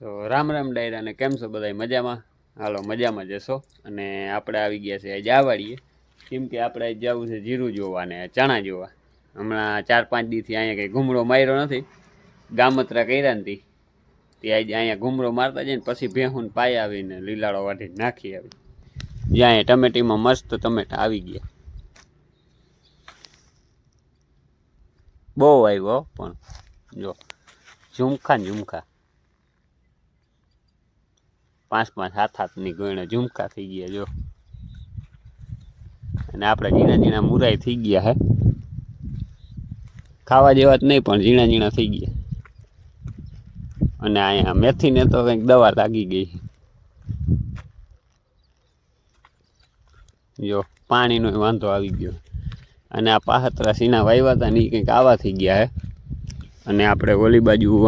તો રામ રામ ડાયરા ને કેમ છો બધા મજામાં? હાલો મજામાં જશો. અને આપણે આવી ગયા છે આજે આવાડીએ, કેમ કે આપણે જવું છે જીરું જોવા ને ચણા જોવા. હમણાં 4-5 દીથી અહીંયા કંઈ ઘૂમરો માર્યો નથી, ગામતરા કર્યા નથી. તે આજે અહીંયા ઘૂમરો મારતા જઈને પછી ભેહું પાય આવીને લીલાળો વાટી નાખી આવી. જ્યાં ટમેટીમાં મસ્ત ટમેટા આવી ગયા, બહુ આવ્યો પણ જો ઝુમખા ને ઝુમખા 5-5 7-7ની ગોયણે ઝુમકા થઈ ગયા જો. અને આપણે ઝીણા ઝીણા મુરાઈ થઈ ગયા હે, ખાવા જેવા જ નહીં પણ ઝીણા ઝીણા થઈ ગયા. અને અહીંયા મેથીને તો કંઈક દવા લાગી ગઈ જો, પાણીનો વાંધો આવી ગયો. અને આ પાહતરા સીના વાવ્યા હતા ને એ કંઈક આવા થઈ ગયા હે. અને આપણે ઓલી બાજુ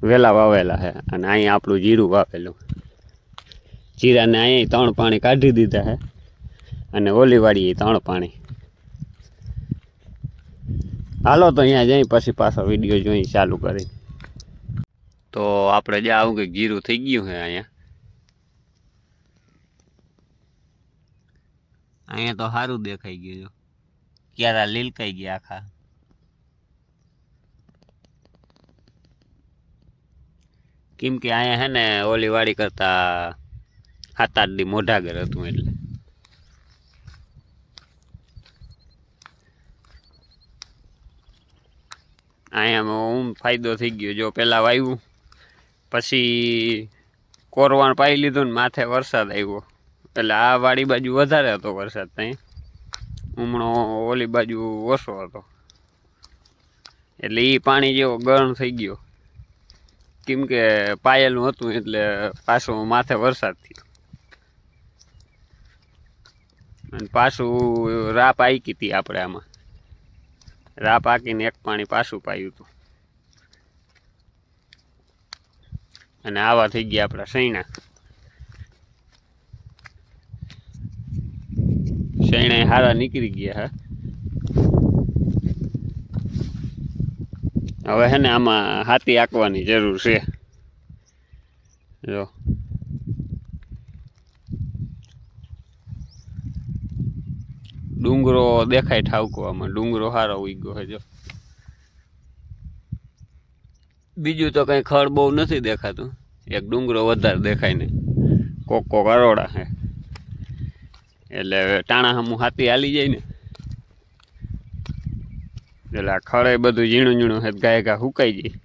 વેલા વાવેલા છે અને અહીંયા આપણું જીરું વાવેલું. જીરાને અહીંયા 3 પાણી કાઢી દીધા છે અને ઓલી વાડીએ 3 પાણી. હાલો તો અહીંયા જઈ પછી પાછો વિડીયો જોઈ ચાલુ કરી. તો આપણે જ્યાં આવું કંઈક જીરું થઈ ગયું છે અહીંયા તો સારું દેખાઈ ગયું જો, ક્યારા લીલકાઈ ગયા આખા. કેમ કે અહીંયા હે ને ઓલી વાડી કરતા 7-8 દી મોઢાગર હતું એટલે. અહીંયા ફાયદો થઈ ગયો જો, પેલા વાવ્યું પછી કોરવાણ પાઈ લીધું ને માથે વરસાદ આવ્યો એટલે આ વાડી બાજુ વધારે હતો વરસાદ, ત્યાં ઉમણો ઓલી બાજુ ઓછો હતો એટલે એ પાણી જેવો ગરમ થઈ ગયો. કેમ કે પાયેલું હતું એટલે પાછું માથે વરસાદ થયો અને પાછું રાપ આકી હતી આપણે. આમાં રાપ આકીને એક પાણી પાછું પાયું હતું અને આવા થઈ ગયા આપણા સૈણા. સૈણા હારા નીકળી ગયા હે. હવે હે ને આમાં હાથી આંકવાની જરૂર છે જો. ડુંગરો દેખાય ઠાવકો, આમાં ડુંગરો સારો ઉગ્યો છે જો. બીજું તો કંઈ ખડ બહુ નથી દેખાતું, એક ડુંગરો વધારે દેખાય ને કોક અરોડા છે એટલે ટાણા હમું હાથી હાલી જાય ને એટલે આ ખડે બધું ઝીણું ઝીણું છે, ગાય ઘા સુકાઈ જાય.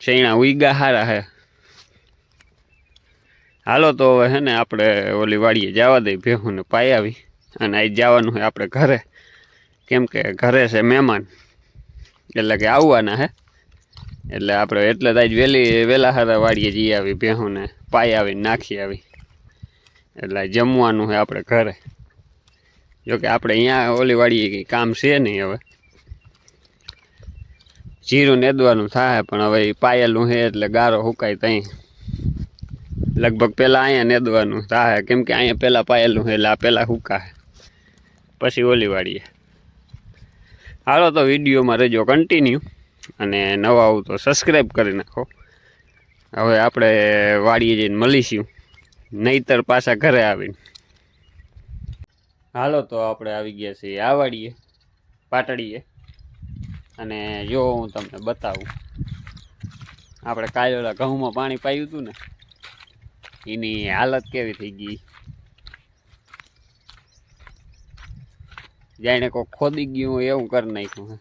શેણા ઉઈગા સારા હે. હાલો તો હવે હે ને આપણે ઓલી વાડીએ જવા દઈ, ભેહું ને પાઈ આવી. અને અહીં જવાનું હોય આપણે ઘરે, કેમ કે ઘરે છે મહેમાન એટલે કે આવવાના હે. એટલે આપણે એટલે જ વહેલા હારા વાડીએ જઈ આવી, ભેહું ને પાઈ આવીને નાખી આવી. એટલે જમવાનું હોય આપણે ઘરે. જોકે આપણે અહીંયા ઓલી વાડીએ કંઈ કામ છે નહીં. હવે જીરું નેદવાનું થાય પણ હવે પાયેલું છે એટલે ગારો સુકાય ત્યાં લગભગ પહેલાં અહીંયા નેદવાનું થાય, કેમ કે અહીંયા પહેલાં પાયેલું છે એટલે આ પહેલાં સુકાય પછી ઓલી વાડીએ. હાલો તો વિડીયોમાં રહેજો કન્ટિન્યુ અને નવા આવું તો સબસ્ક્રાઈબ કરી નાખો. હવે આપણે વાડીએ જઈને મળીશું, નહીતર પાછા ઘરે આવીને. હાલો તો આપણે આવી ગયા છીએ આ વાડીએ પાટડીએ. અને જો હું તમને બતાવું, આપણે કાલે ઓલા ઘઉંમાં પાણી પાયું હતું ને એની હાલત કેવી થઈ ગઈ. જાણે કોઈ ખોદી ગયું હોય એવું કરી નાખ્યું.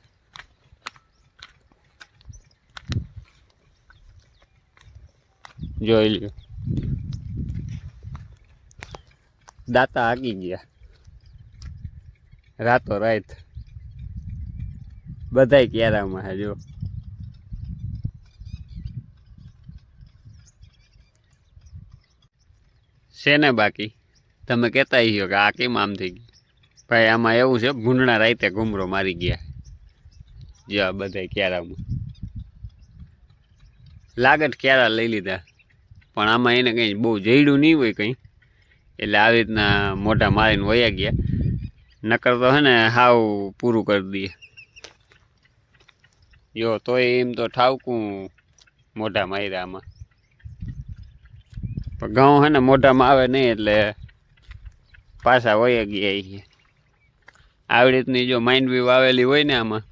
જોઈ લ્યો, દાંતા હાકી ગયા રાતો રાત. બધાય ક્યારામાં હે જો. છે ને બાકી તમે કહેતા હશો કે આ કેમ આમ થઈ ગયું. ભાઈ આમાં એવું છે, ભૂંડણા રાતે ઘૂમરો મારી ગયા જો. આ બધાય ક્યારામાં લાગત ક્યારા લઈ લીધા પણ આમાં એને કંઈ બહુ જઈડું નહીં હોય કંઈ, એટલે આવી રીતના મોઢા મારીને વયા ગયા. નકર તો હે ને હાવ પૂરું કરી દઈએ. જો તોય એમ તો ઠાવકું મોઢા માર્યામાં, પણ ઘઉં હે ને મોઢામાં આવે નહીં એટલે પાછા વહી ગયા છે. આવી રીતની જો માંડવી વાવેલી હોય ને આમાં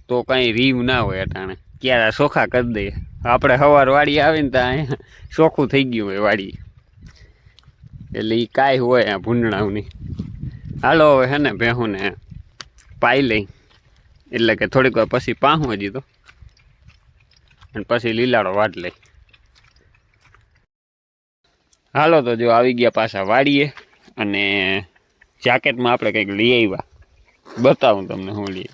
તો કાંઈ રીવ ના હોય અટાણે, ક્યારે ચોખા કરી દઈએ. આપણે સવાર વાડી આવીને ત્યાં અહીંયા ચોખ્ખું થઈ ગયું હોય વાડી, એટલે એ કાંઈ હોય આ ભૂંડણાવની. હાલો હવે હે ને ભેહુંને પાઈ લઈ, એટલે કે થોડીક વાર પછી પાહું હજી તો, અને પછી લીલાડો વાટ લઈ. હાલો તો જો આવી ગયા પાછા વાડીએ, અને જાકેટમાં આપણે કંઈક લઈ આવ્યા, બતાવું તમને શું લઈએ.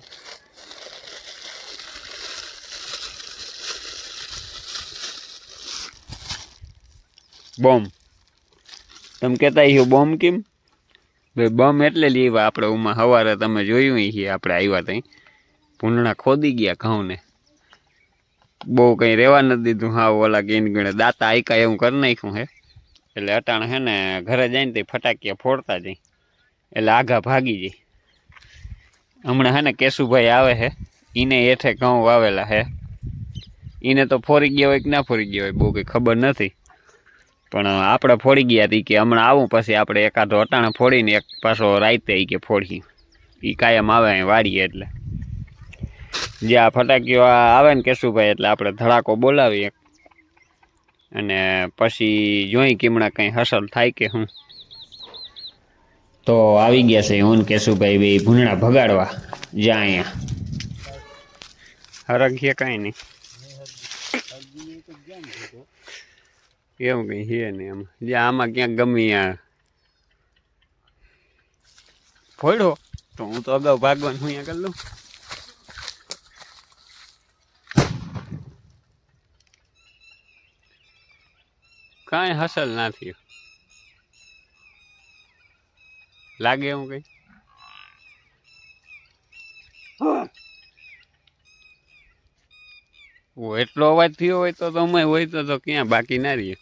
બોમ્બ તમે કહેતા છો બોમ્બ કેમ? ભાઈ બમ એટલે લેવા આપણે ઉમાં સવારે તમે જોયું છીએ આપણે આવ્યા ત્યાં ભૂંડણા ખોદી ગયા ઘઉંને, બહુ કંઈ રહેવા નથી દીધું. હા ઓલા ગીન ગણે દાંતા આયકા એવું કરી નાખ્યું હે, એટલે અટાણે હે ને ઘરે જઈને તે ફટાકિયા ફોડતા જાય એટલે આઘા ભાગી જાય. હમણાં હે ને કેશુભાઈ આવે છે, એને હેઠે ઘઉં વાવેલા હે, એને તો ફોરી ગયા હોય કે ના ફોરી ગયા હોય બહુ કંઈ ખબર નથી, પણ આપણે ફોડી ગયા હતી કે હમણાં આવું પછી આપણે એકાદો અટાણે ફોડીને એક પાછો રાતે કે ફોડી, એ કાયમ આવે અહીં વાળીએ. એટલે જે આ ફટાકીઓ આવે ને કેશુભાઈ એટલે આપણે ધડાકો બોલાવીએ, અને પછી જોઈ કેમણા કંઈ હસલ થાય કે શું. તો આવી ગયા છે હું કેશુભાઈ બે ભૂંડણા ભગાડવા જ્યાં અહીંયા હરખીએ કાંઈ નહીં એવું કંઈ છે નહીં એમ, જ્યાં આમાં ક્યાંક ગમી આ ફોડો તો હું તો અગાઉ ભાગવાનું હું અહીંયા કરી લઉં. કાંઈ હસલ ના થયું લાગે એવું કંઈ. એટલો અવાજ થયો હોય તો અમે હોય તો ક્યાં બાકી ના રહીએ.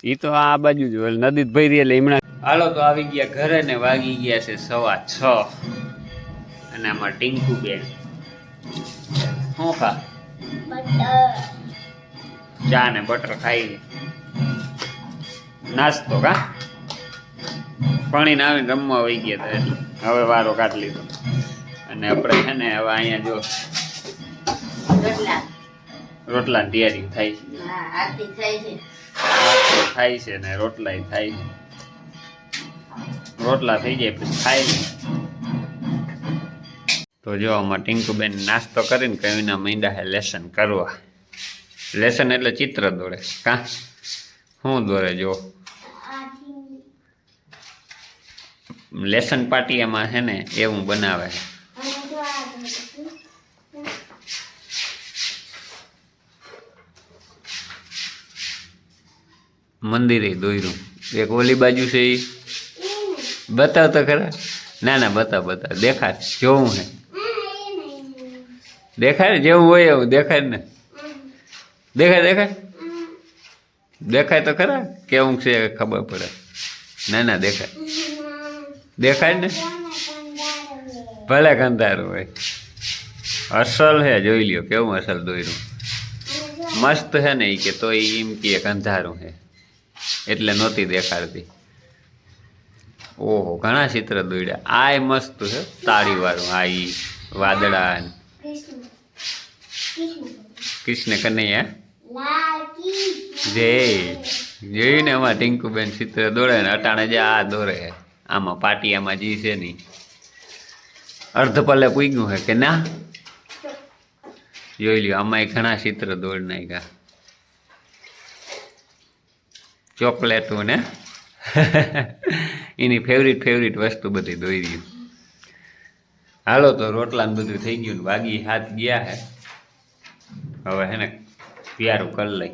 એ તો આ બાજુ જ નદી ભરી એટલે હમણાં. હાલો તો આવી ગયા ઘરે ને વાગી ગયા છે 6:15, અને આમાં ટીંકુ બેન શું ખા ચા ને બટર ખાઈ નાસ્તો કા પાણી ના આવીને રમવા વહી ગયા હતા, એટલે હવે વારો કાઢ લીધો. અને આપણે છે ને હવે અહીંયા જો રોટલાની તૈયારી થાય છે ને રોટલા થાય છે. રોટલા થઈ જાય પછી ખાઈ લે. તો જો આમાં ટીંકુબેન નાસ્તો કરીને કવિના મીંડા હે લેસન કરવા. લેસન એટલે ચિત્ર દોરે કા શું દોરે જો લેસન પાટિયામાં છે ને એવું બનાવે. મંદિરે દોર્યું એક ઓલી બાજુ છે એ બતાવ તો ખરા. ના ના બતાવ દેખાડ જોવું હે, દેખાડ જેવું હોય એવું દેખાડ ને, દેખાય તો ખરા કેવું છે ખબર પડે. ના ના દેખાય ને ભલે કંધારું હોય અસલ હે જોઈ લ્યો કેવું અસલ દોર્યું મસ્ત હે ને એ કે તો એમ કે અંધારું હે એટલે નહોતી દેખાડતી. ઓહો ઘણા ચિત્ર દોડ્યા. આ મસ્ત છે તાળી વાળું, આ ઈ વાદળા કૃષ્ણ કનૈયા જય જોયું ને એમાં ટીંકુબેન ચિત્ર દોડે ને અટાણે જે આ દોરે આમાં પાટિયામાં જી છે નહીં અર્ધ પલે પૂગ્યું હે કે ના જોઈ લ્યો. આમાં ઘણા ચિત્ર દોડ નાખ્યા. ચોકલેટું ને એની ફેવરિટ વસ્તુ બધી દોરી. હાલો તો રોટલા બધું થઈ ગયું, વાગી હાથ ગયા હે. હવે હે ને પ્યારું કરી લઈ.